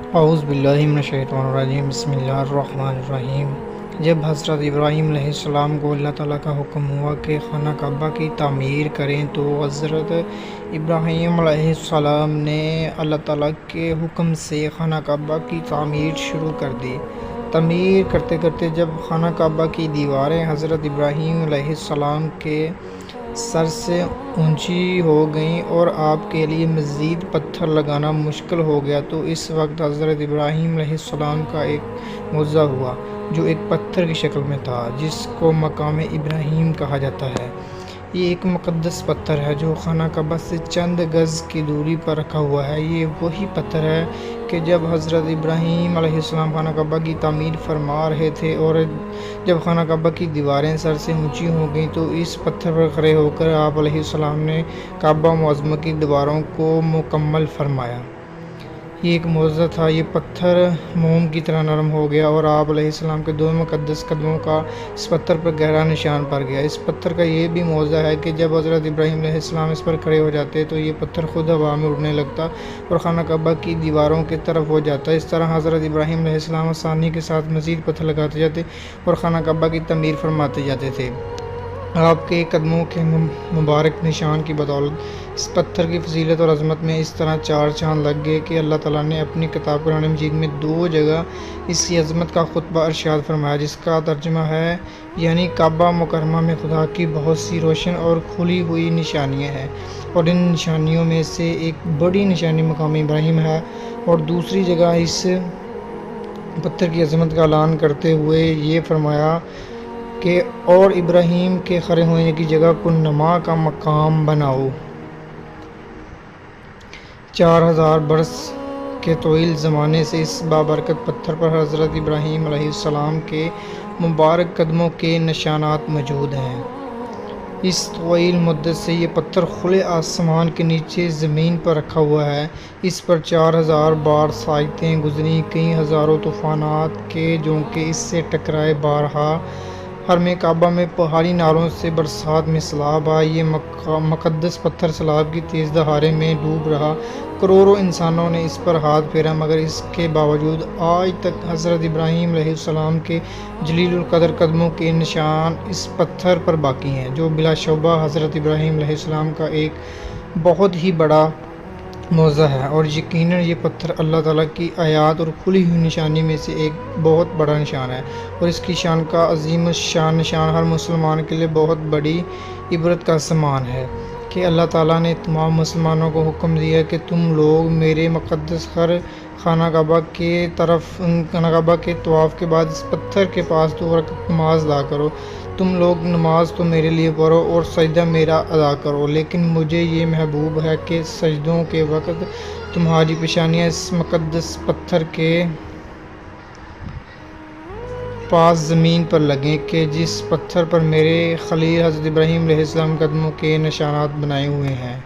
اعوذ باللہ من الشیطان الرجیم، بسم اللہ الرحمن الرحیم۔ جب حضرت ابراہیم علیہ السلام کو اللہ تعالیٰ کا حکم ہوا کہ خانہ کعبہ کی تعمیر کریں تو حضرت ابراہیم علیہ السلام نے اللہ تعالیٰ کے حکم سے خانہ کعبہ کی تعمیر شروع کر دی۔ تعمیر کرتے کرتے جب خانہ کعبہ کی دیواریں حضرت ابراہیم علیہ السلام کے سر سے اونچی ہو گئیں اور آپ کے لیے مزید پتھر لگانا مشکل ہو گیا تو اس وقت حضرت ابراہیم علیہ السلام کا ایک معجزہ ہوا جو ایک پتھر کی شکل میں تھا، جس کو مقام ابراہیم کہا جاتا ہے۔ یہ ایک مقدس پتھر ہے جو خانہ کعبہ سے چند گز کی دوری پر رکھا ہوا ہے۔ یہ وہی پتھر ہے کہ جب حضرت ابراہیم علیہ السلام خانہ کعبہ کی تعمیر فرما رہے تھے اور جب خانہ کعبہ کی دیواریں سر سے اونچی ہو گئیں تو اس پتھر پر کھڑے ہو کر آپ علیہ السلام نے کعبہ معظمہ کی دیواروں کو مکمل فرمایا۔ یہ ایک معجزہ تھا۔ یہ پتھر موم کی طرح نرم ہو گیا اور آپ علیہ السلام کے دو مقدس قدموں کا اس پتھر پر گہرا نشان پڑ گیا۔ اس پتھر کا یہ بھی معجزہ ہے کہ جب حضرت ابراہیم علیہ السلام اس پر کھڑے ہو جاتے تو یہ پتھر خود ہوا میں اڑنے لگتا اور خانہ کعبہ کی دیواروں کی طرف ہو جاتا۔ اس طرح حضرت ابراہیم علیہ السلام آسانی کے ساتھ مزید پتھر لگاتے جاتے اور خانہ کعبہ کی تعمیر فرماتے جاتے تھے۔ آپ کے قدموں کے مبارک نشان کی بدولت اس پتھر کی فضیلت اور عظمت میں اس طرح چار چاند لگ گئے کہ اللہ تعالیٰ نے اپنی کتاب قرآن مجید میں 2 جگہ اس کی عظمت کا خطبہ ارشاد فرمایا، جس کا ترجمہ ہے یعنی کعبہ مکرمہ میں خدا کی بہت سی روشن اور کھلی ہوئی نشانیاں ہیں، اور ان نشانیوں میں سے ایک بڑی نشانی مقام ابراہیم ہے، اور دوسری جگہ اس پتھر کی عظمت کا اعلان کرتے ہوئے یہ فرمایا کہ اور ابراہیم کے کھڑے ہونے کی جگہ کو نما کا مقام بناؤ۔ 4000 برس کے طویل زمانے سے اس بابرکت پتھر پر حضرت ابراہیم علیہ السلام کے مبارک قدموں کے نشانات موجود ہیں۔ اس طویل مدت سے یہ پتھر کھلے آسمان کے نیچے زمین پر رکھا ہوا ہے۔ اس پر 4000 بار سائتیں گزری، کئی ہزاروں طوفانات کے جھونکے اس سے ٹکرائے، بارہا حرم کعبہ میں پہاڑی نالوں سے برسات میں سیلاب آئے، یہ مقدس پتھر سیلاب کی تیز دھارے میں ڈوب رہا، کروڑوں انسانوں نے اس پر ہاتھ پھیرا، مگر اس کے باوجود آج تک حضرت ابراہیم علیہ السلام کے جلیل القدر قدموں کے نشان اس پتھر پر باقی ہیں، جو بلا شبہ حضرت ابراہیم علیہ السلام کا ایک بہت ہی بڑا معجزہ ہے، اور یقیناً یہ پتھر اللہ تعالیٰ کی آیات اور کھلی ہوئی نشانی میں سے ایک بہت بڑا نشان ہے، اور اس کی شان کا عظیم الشان نشان ہر مسلمان کے لیے بہت بڑی عبرت کا سامان ہے کہ اللہ تعالیٰ نے تمام مسلمانوں کو حکم دیا کہ تم لوگ میرے مقدس خانہ کعبہ کے طواف کے بعد اس پتھر کے پاس 2 رکعت نماز ادا کرو۔ تم لوگ نماز تو میرے لیے پڑھو اور سجدہ میرا ادا کرو، لیکن مجھے یہ محبوب ہے کہ سجدوں کے وقت تمہاری پیشانیاں اس مقدس پتھر کے پاس زمین پر لگیں کہ جس پتھر پر میرے خلیل حضرت ابراہیم علیہ السلام قدموں کے نشانات بنائے ہوئے ہیں۔